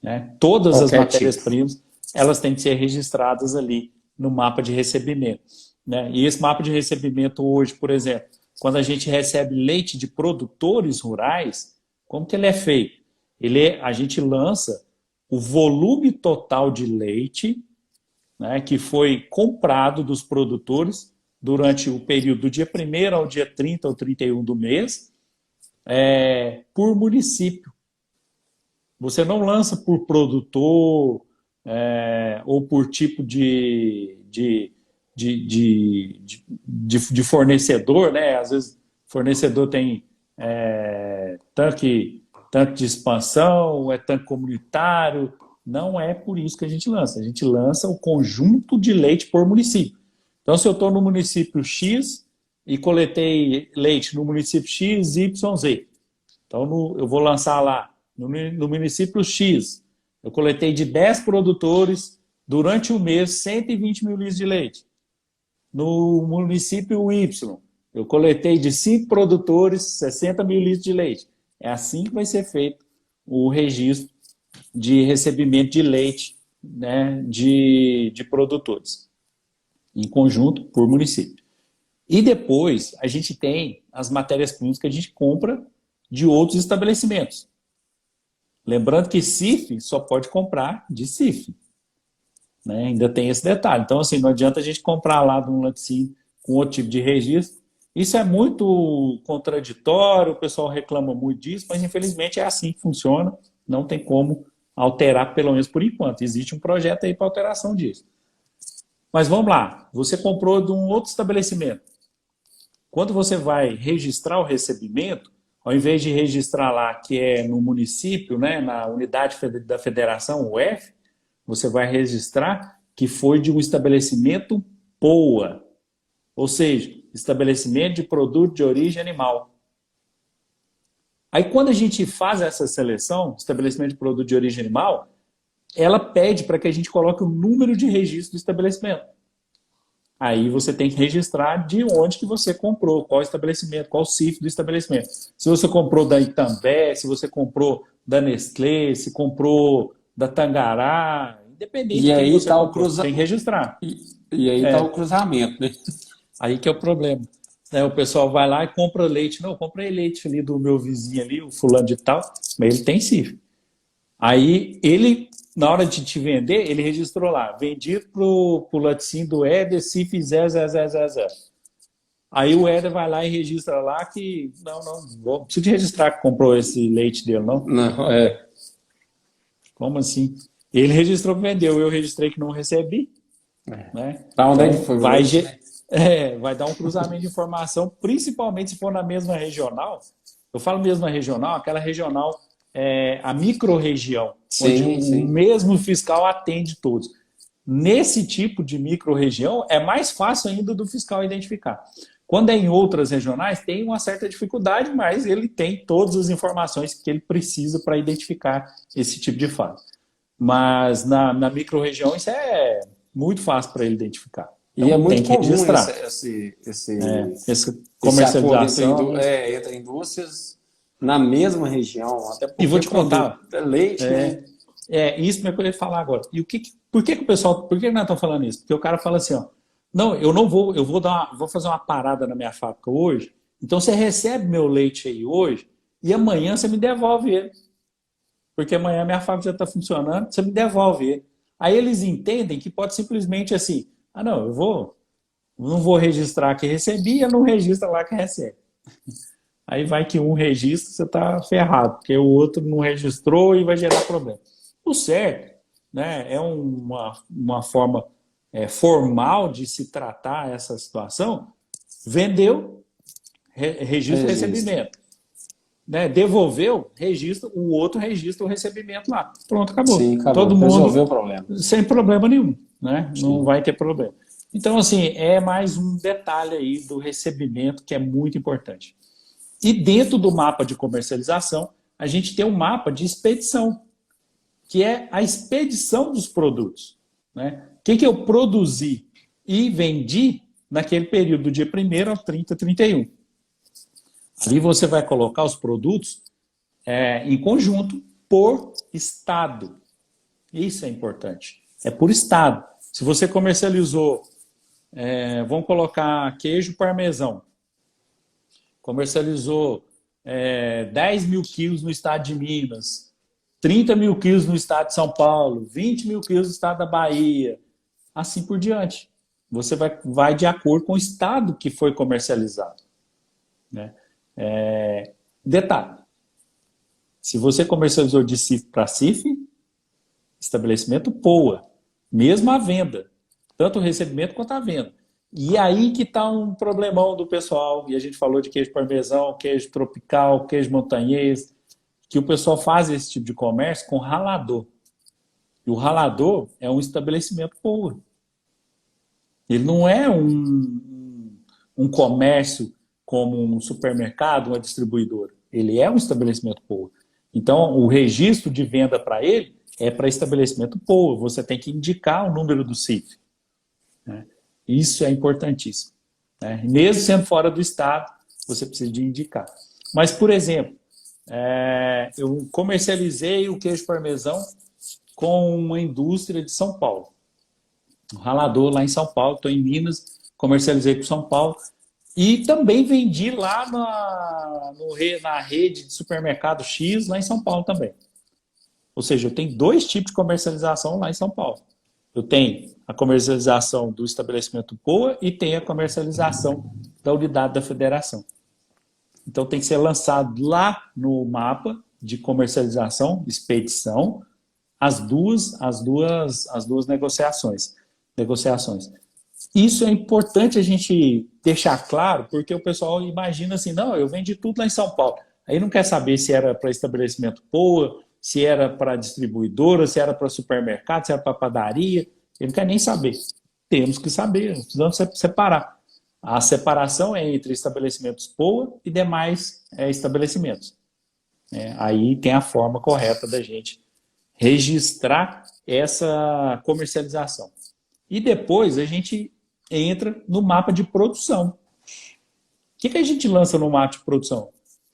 né? Todas as
Qualquer tipo.
matérias-primas, elas têm que ser registradas ali no mapa de recebimento, né? E esse mapa de recebimento hoje, por exemplo, quando a gente recebe leite de produtores rurais, como que ele é feito? A gente lança o volume total de leite, né, que foi comprado dos produtores durante o período do dia 1º ao dia 30 ou 31 do mês, por município. Você não lança por produtor ou por tipo de fornecedor, né? Às vezes fornecedor tem tanque de expansão, tanque comunitário. Não é por isso que a gente lança. A gente lança o conjunto de leite por município. Então, se eu estou no município X e coletei leite no município X, Y, Z. Então, eu vou lançar lá no município X. Eu coletei de 10 produtores durante o mês 120 mil litros de leite. No município Y, eu coletei de 5 produtores 60 mil litros de leite. É assim que vai ser feito o registro de recebimento de leite, né, de produtores, em conjunto por município. E depois a gente tem as matérias-primas que a gente compra de outros estabelecimentos. Lembrando que CIF só pode comprar de CIF. Né? Ainda tem esse detalhe. Então, assim, não adianta a gente comprar lá de um laticínio com outro tipo de registro. Isso é muito contraditório, o pessoal reclama muito disso, mas infelizmente é assim que funciona. Não tem como alterar, pelo menos por enquanto. Existe um projeto aí para alteração disso. Mas vamos lá, você comprou de um outro estabelecimento. Quando você vai registrar o recebimento, ao invés de registrar lá que é no município, né, na unidade da federação, UF, você vai registrar que foi de um estabelecimento POA, ou seja, estabelecimento de produto de origem animal. Aí quando a gente faz essa seleção, estabelecimento de produto de origem animal, ela pede para que a gente coloque o número de registro do estabelecimento. Aí você tem que registrar de onde que você comprou, qual estabelecimento, qual o CIF do estabelecimento. Se você comprou da Itambé, se você comprou da Nestlé, se comprou da Tangará, independente
E
de quem
aí
você
tá
comprou, tem que registrar.
E aí tá o cruzamento, né?
Aí que é o problema. O pessoal vai lá e compra leite. Não, eu comprei leite ali do meu vizinho ali, o fulano de tal, mas ele tem CIF. Aí ele, na hora de te vender, ele registrou lá, vendido pro laticínio do Éder, CIF 00000. Aí o Éder vai lá e registra lá que, não precisa de registrar que comprou esse leite dele, não.
Não,
Como assim? Ele registrou que vendeu, eu registrei que não recebi. Né?
Pra onde
Então,
ele foi o leite, né?
vai dar um cruzamento de informação, principalmente se for na mesma regional. Eu falo mesma regional, aquela regional, a micro-região, onde o mesmo fiscal atende todos. Nesse tipo de micro-região, é mais fácil ainda do fiscal identificar. Quando é em outras regionais, tem uma certa dificuldade, mas ele tem todas as informações que ele precisa para identificar esse tipo de fato. Mas na micro-região, isso é muito fácil para ele identificar. Então,
E é muito
tem que
comum
registrar.
essa
Comercialização.
entre indústrias na mesma região. Até porque
E vou te contar.
É leite, né?
Isso que eu ia falar agora. E por que o pessoal. Por que nós estamos falando isso? Porque o cara fala assim, ó. Não, eu não vou. Eu vou fazer uma parada na minha fábrica hoje. Então você recebe meu leite aí hoje e amanhã você me devolve ele. Porque amanhã minha fábrica já está funcionando, você me devolve ele. Aí eles entendem que pode simplesmente assim, não, não vou registrar que recebi, eu não registro lá que recebe. Aí vai que um registra, você está ferrado, porque o outro não registrou e vai gerar problema. O certo, né, é uma forma formal de se tratar essa situação. Vendeu, registro recebimento. né, devolveu, registra, o outro registra o recebimento lá. Pronto, acabou.
Sim, acabou.
Todo mundo
Resolveu o problema.
sem problema nenhum, né? Não
Sim.
vai ter problema. Então, assim, é mais um detalhe aí do recebimento que é muito importante. E dentro do mapa de comercialização, a gente tem um mapa de expedição, que é a expedição dos produtos, né? O que eu produzi e vendi naquele período do dia 1º ao 30, 31. Ali você vai colocar os produtos em conjunto por estado. Isso é importante. É por estado. Se você comercializou, vamos colocar queijo parmesão, comercializou 10 mil quilos no estado de Minas, 30 mil quilos no estado de São Paulo, 20 mil quilos no estado da Bahia, assim por diante. Você vai de acordo com o estado que foi comercializado, né? Detalhe, se você comercializou de CIF para CIF, estabelecimento POA, mesmo a venda, tanto o recebimento quanto a venda. E aí que está um problemão do pessoal, e a gente falou de queijo parmesão, queijo tropical, queijo montanhês, que o pessoal faz esse tipo de comércio com ralador. E o ralador é um estabelecimento POA. Ele não é um comércio como um supermercado, uma distribuidora. Ele é um estabelecimento POA. Então, o registro de venda para ele é para estabelecimento POA. Você tem que indicar o número do CIF, né? Isso é importantíssimo, né? Mesmo sendo fora do estado, você precisa de indicar. Mas, por exemplo, eu comercializei o queijo parmesão com uma indústria de São Paulo. Um ralador lá em São Paulo, estou em Minas, comercializei para São Paulo. E também vendi lá na rede de supermercado X, lá em São Paulo também. Ou seja, eu tenho 2 tipos de comercialização lá em São Paulo. Eu tenho a comercialização do estabelecimento POA e tenho a comercialização da unidade da federação. Então tem que ser lançado lá no mapa de comercialização, expedição, as duas negociações. Isso é importante a gente deixar claro, porque o pessoal imagina assim, não, eu vendi tudo lá em São Paulo. Aí não quer saber se era para estabelecimento POA, se era para distribuidora, se era para supermercado, se era para padaria. Ele não quer nem saber. Temos que saber, precisamos separar. A separação é entre estabelecimentos POA e demais estabelecimentos. Aí tem a forma correta da gente registrar essa comercialização. E depois a gente entra no mapa de produção. O que a gente lança no mapa de produção?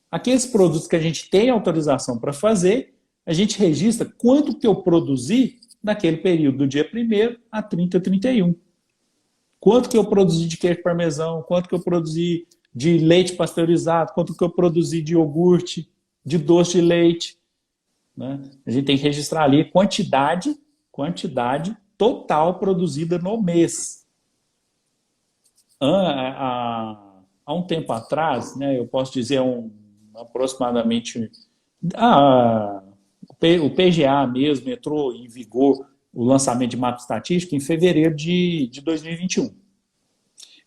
Aqueles produtos que a gente tem autorização para fazer, a gente registra quanto que eu produzi naquele período do dia 1º a 30, 31. Quanto que eu produzi de queijo parmesão, quanto que eu produzi de leite pasteurizado, quanto que eu produzi de iogurte, de doce de leite, né? A gente tem que registrar ali quantidade total produzida no mês. Há um tempo atrás, né, eu posso dizer aproximadamente, o PGA mesmo entrou em vigor o lançamento de mapa estatístico em fevereiro de 2021.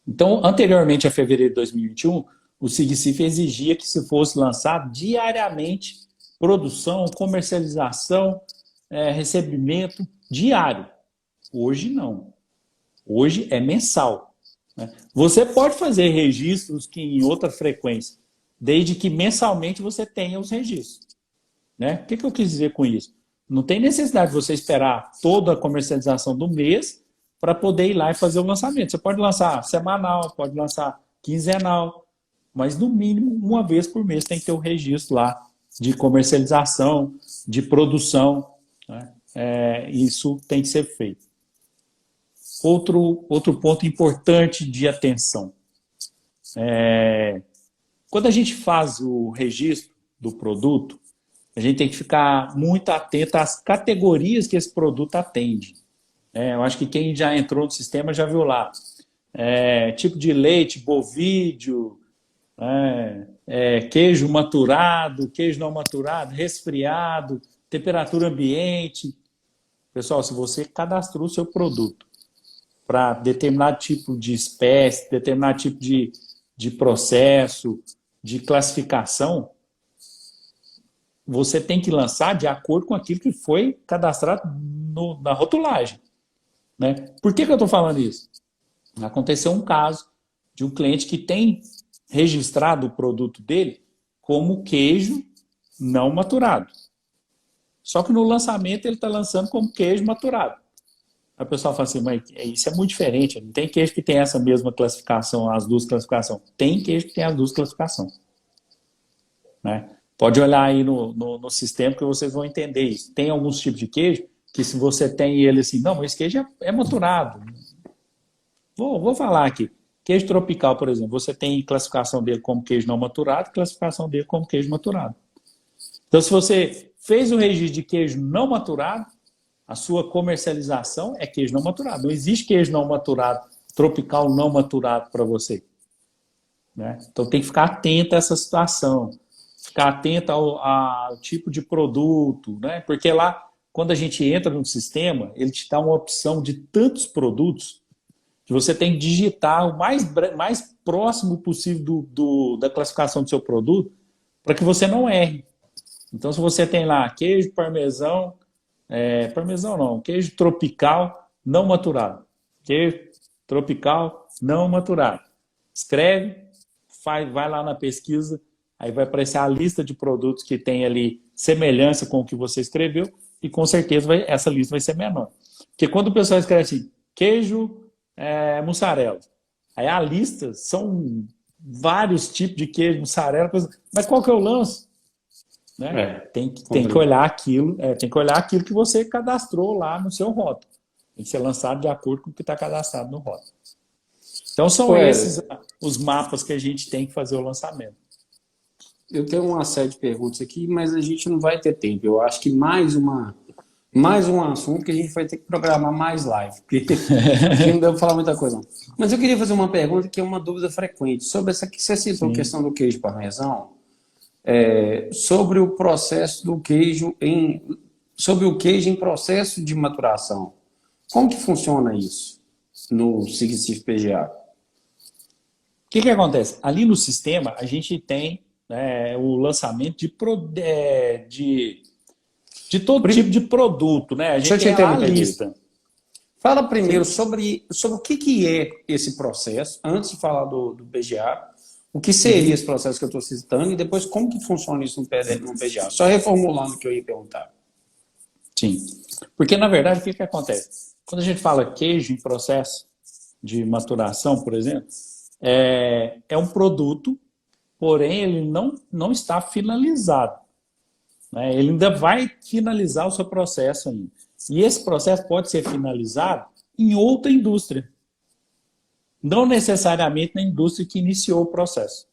Então, anteriormente a fevereiro de 2021, o SIGCIF exigia que se fosse lançado diariamente produção, comercialização, recebimento diário. Hoje não. Hoje é mensal, né? Você pode fazer registros que em outra frequência, desde que mensalmente você tenha os registros, né? O que eu quis dizer com isso? Não tem necessidade de você esperar toda a comercialização do mês para poder ir lá e fazer o lançamento. Você pode lançar semanal, pode lançar quinzenal, mas no mínimo uma vez por mês tem que ter o registro lá de comercialização, de produção, né? Isso tem que ser feito. Outro ponto importante de atenção. Quando a gente faz o registro do produto, a gente tem que ficar muito atento às categorias que esse produto atende. Eu acho que quem já entrou no sistema já viu lá. Tipo de leite, bovídeo, queijo maturado, queijo não maturado, resfriado, temperatura ambiente. Pessoal, se você cadastrou o seu produto para determinado tipo de espécie, determinado tipo de processo, de classificação, você tem que lançar de acordo com aquilo que foi cadastrado na rotulagem, né? Por que eu estou falando isso? Aconteceu um caso de um cliente que tem registrado o produto dele como queijo não maturado. Só que no lançamento ele está lançando como queijo maturado. Aí o pessoal fala assim, mas isso é muito diferente, não tem queijo que tem essa mesma classificação, as duas classificações. Tem queijo que tem as duas classificações. Né? Pode olhar aí no sistema que vocês vão entender isso. Tem alguns tipos de queijo que se você tem ele assim, não, mas esse queijo é maturado. Vou falar aqui. Queijo tropical, por exemplo, você tem classificação dele como queijo não maturado e classificação dele como queijo maturado. Então, se você fez o registro de queijo não maturado, a sua comercialização é queijo não maturado. Não existe queijo não maturado, tropical não maturado para você. Né? Então, tem que ficar atento a essa situação. Ficar atento ao tipo de produto. Né? Porque lá, quando a gente entra no sistema, ele te dá uma opção de tantos produtos que você tem que digitar o mais próximo possível da classificação do seu produto para que você não erre. Então, se você tem lá queijo parmesão, parmesão não, queijo tropical não maturado. Queijo tropical não maturado. Escreve, vai lá na pesquisa, aí vai aparecer a lista de produtos que tem ali semelhança com o que você escreveu e com certeza essa lista vai ser menor. Porque quando o pessoal escreve assim, queijo mussarela, aí a lista são vários tipos de queijo mussarela, mas qual que eu lanço? Né? Tem que olhar aquilo, tem que olhar aquilo que você cadastrou lá no seu rótulo. Tem que ser lançado de acordo com o que está cadastrado no rótulo. Então são esses os mapas que a gente tem que fazer o lançamento.
Eu tenho uma série de perguntas aqui, mas a gente não vai ter tempo. Eu acho que mais um assunto que a gente vai ter que programar mais live, porque não deu para falar muita coisa. Não. Mas eu queria fazer uma pergunta que é uma dúvida frequente sobre essa que você citou, a questão do queijo parmesão. Sobre o processo do queijo sobre o queijo em processo de maturação. Como que funciona isso no SIG-CIF PGA?
O que acontece? Ali no sistema a gente tem o lançamento de todo tipo de produto, né? A gente tem a lista.
Fala primeiro sobre o que é esse processo, antes de falar do PGA. O que seria esse processo que eu estou citando e depois como que funciona isso no PGA? Só reformulando o que eu ia perguntar.
Sim. Porque, na verdade, o que acontece? Quando a gente fala queijo em processo de maturação, por exemplo, é um produto, porém ele não está finalizado. Né? Ele ainda vai finalizar o seu processo ainda. E esse processo pode ser finalizado em outra indústria. Não necessariamente na indústria que iniciou o processo.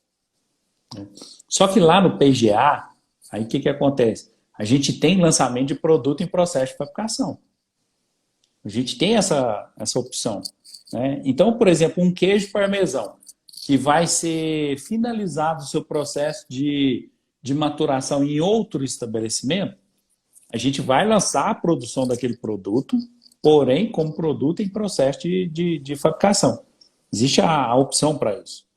Só que lá no PGA, aí o que acontece? A gente tem lançamento de produto em processo de fabricação. A gente tem essa opção. Né? Então, por exemplo, um queijo parmesão, que vai ser finalizado o seu processo de maturação em outro estabelecimento, a gente vai lançar a produção daquele produto, porém como produto em processo de fabricação. Existe a opção para isso.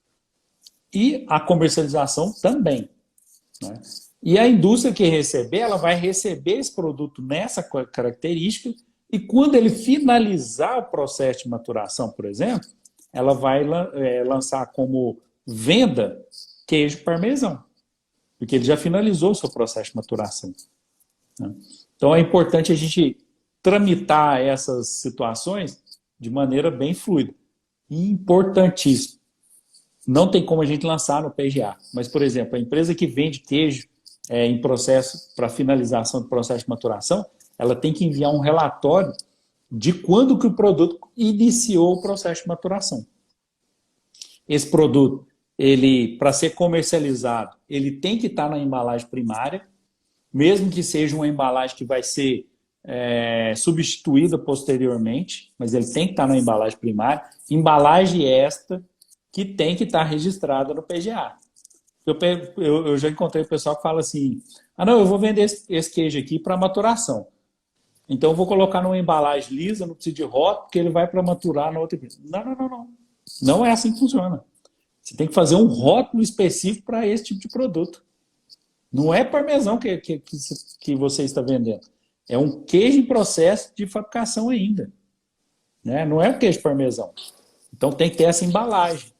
E a comercialização também. Né? E a indústria que receber, ela vai receber esse produto nessa característica e quando ele finalizar o processo de maturação, por exemplo, ela vai lançar como venda queijo parmesão. Porque ele já finalizou o seu processo de maturação. Né? Então é importante a gente tramitar essas situações de maneira bem fluida. Importantíssimo. Não tem como a gente lançar no PGA. Mas, por exemplo, a empresa que vende queijo em processo para finalização do processo de maturação, ela tem que enviar um relatório de quando que o produto iniciou o processo de maturação. Esse produto, para ser comercializado, ele tem que estar na embalagem primária, mesmo que seja uma embalagem que vai ser substituída posteriormente, mas ele tem que estar na embalagem primária, embalagem esta que tem que estar registrada no PGA. Eu já encontrei o pessoal que fala assim, não, eu vou vender esse queijo aqui para maturação. Então eu vou colocar numa embalagem lisa, não precisa de rótulo, porque ele vai para maturar na outra empresa. Não. Não é assim que funciona. Você tem que fazer um rótulo específico para esse tipo de produto. Não é parmesão que você está vendendo. É um queijo em processo de fabricação ainda. Né? Não é um queijo parmesão. Então tem que ter essa embalagem.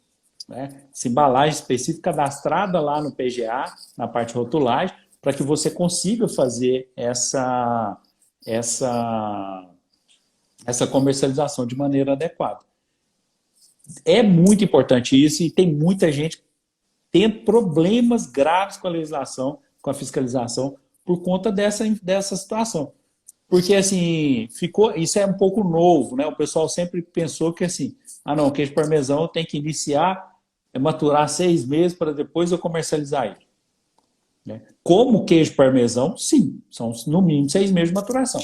Né? Essa embalagem específica cadastrada lá no PGA, na parte de rotulagem, para que você consiga fazer essa comercialização de maneira adequada. É muito importante isso e tem muita gente tendo problemas graves com a legislação, com a fiscalização, por conta dessa situação. Porque, assim, isso é um pouco novo, né? O pessoal sempre pensou que, assim, não, o queijo parmesão tem que iniciar, maturar 6 meses para depois eu comercializar ele. Né? Como queijo parmesão, sim, são no mínimo 6 meses de maturação.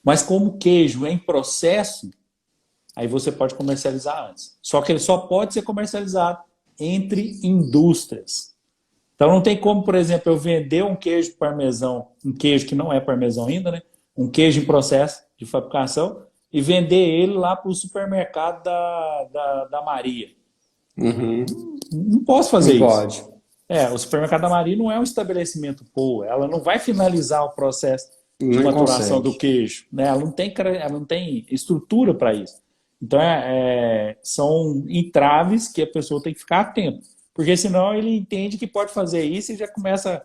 Mas como queijo em processo, aí você pode comercializar antes. Só que ele só pode ser comercializado entre indústrias. Então não tem como, por exemplo, eu vender um queijo parmesão, um queijo que não é parmesão ainda, né? Um queijo em processo de fabricação e vender ele lá para o supermercado da Maria.
Uhum.
Não posso fazer
não
isso.
Pode.
O supermercado da Maria não é um estabelecimento POA, ela não vai finalizar o processo de
Nem
maturação
consegue.
do queijo. Né? Ela não tem estrutura para isso. Então, são entraves que a pessoa tem que ficar atento. Porque senão ele entende que pode fazer isso e já começa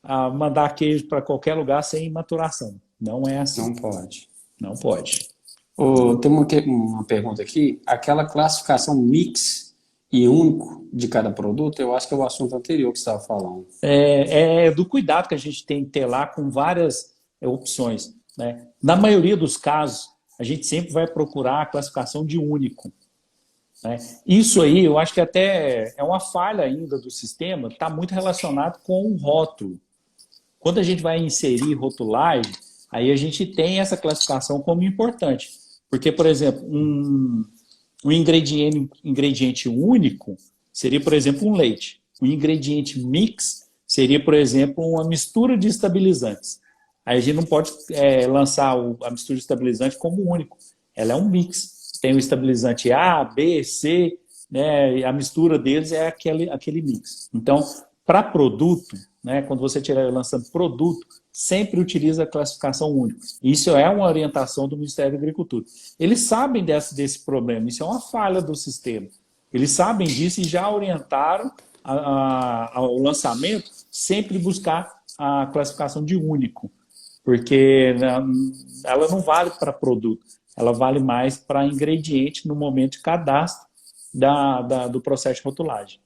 a mandar queijo para qualquer lugar sem maturação. Não é assim.
Não pode.
Não pode.
Tem uma pergunta aqui. Aquela classificação mix e único de cada produto, eu acho que é o assunto anterior que você estava falando.
É do cuidado que a gente tem que ter lá com várias opções. Né? Na maioria dos casos, a gente sempre vai procurar a classificação de único. Né? Isso aí, eu acho que até é uma falha ainda do sistema, está muito relacionado com o rótulo. Quando a gente vai inserir rotulagem, aí a gente tem essa classificação como importante. Porque, por exemplo, um ingrediente único seria, por exemplo, um leite. Um ingrediente mix seria, por exemplo, uma mistura de estabilizantes. Aí a gente não pode lançar a mistura de estabilizante como único. Ela é um mix. Tem o estabilizante A, B, C, né? E a mistura deles é aquele mix. Então, para produto, né, quando você estiver lançando produto, sempre utiliza a classificação única. Isso é uma orientação do Ministério da Agricultura. Eles sabem desse problema, isso é uma falha do sistema. Eles sabem disso e já orientaram ao lançamento sempre buscar a classificação de único, porque ela não vale para produto, ela vale mais para ingrediente no momento de cadastro do processo de rotulagem.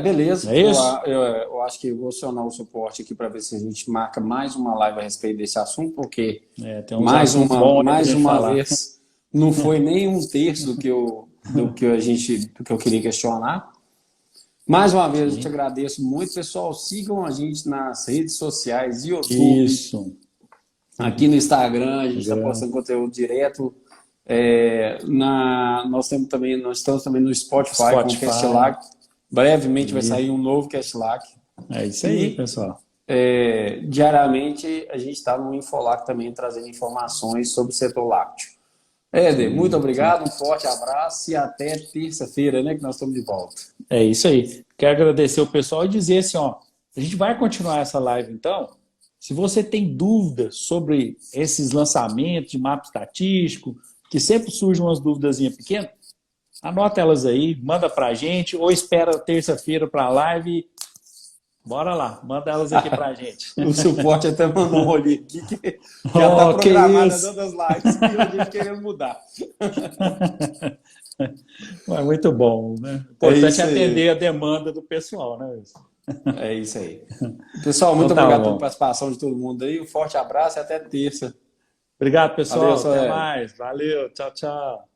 Beleza.
É isso?
Eu acho que vou acionar o suporte aqui para ver se a gente marca mais uma live a respeito desse assunto, porque
tem mais
uma vez não foi nem um terço do que eu queria questionar. Mais uma vez, eu te agradeço muito, pessoal. Sigam a gente nas redes sociais, YouTube,
isso.
Aqui no Instagram, a gente está postando conteúdo direto. Nós estamos também no Spotify. Com o Castlac. Brevemente vai sair um novo Castlac.
É isso aí, pessoal.
Diariamente a gente está no Infolac também trazendo informações sobre o setor lácteo. Éder, muito obrigado, um forte abraço e até terça-feira, né, que nós estamos de volta.
É isso aí. Quero agradecer o pessoal e dizer assim, a gente vai continuar essa live então. Se você tem dúvidas sobre esses lançamentos de mapa estatístico, que sempre surgem umas duvidazinhas pequenas, anota elas aí, manda pra gente, ou espera terça-feira para a live. Bora lá, manda elas aqui pra gente.
O suporte até mandou um olhinho aqui que já está programada todas as lives e a gente querendo mudar.
É muito bom, né? O importante é atender a demanda do pessoal, né?
É isso aí. Pessoal, muito obrigado pela participação de todo mundo aí. Um forte abraço e até terça.
Obrigado, pessoal.
Valeu,
até mais. Valeu. Tchau, tchau.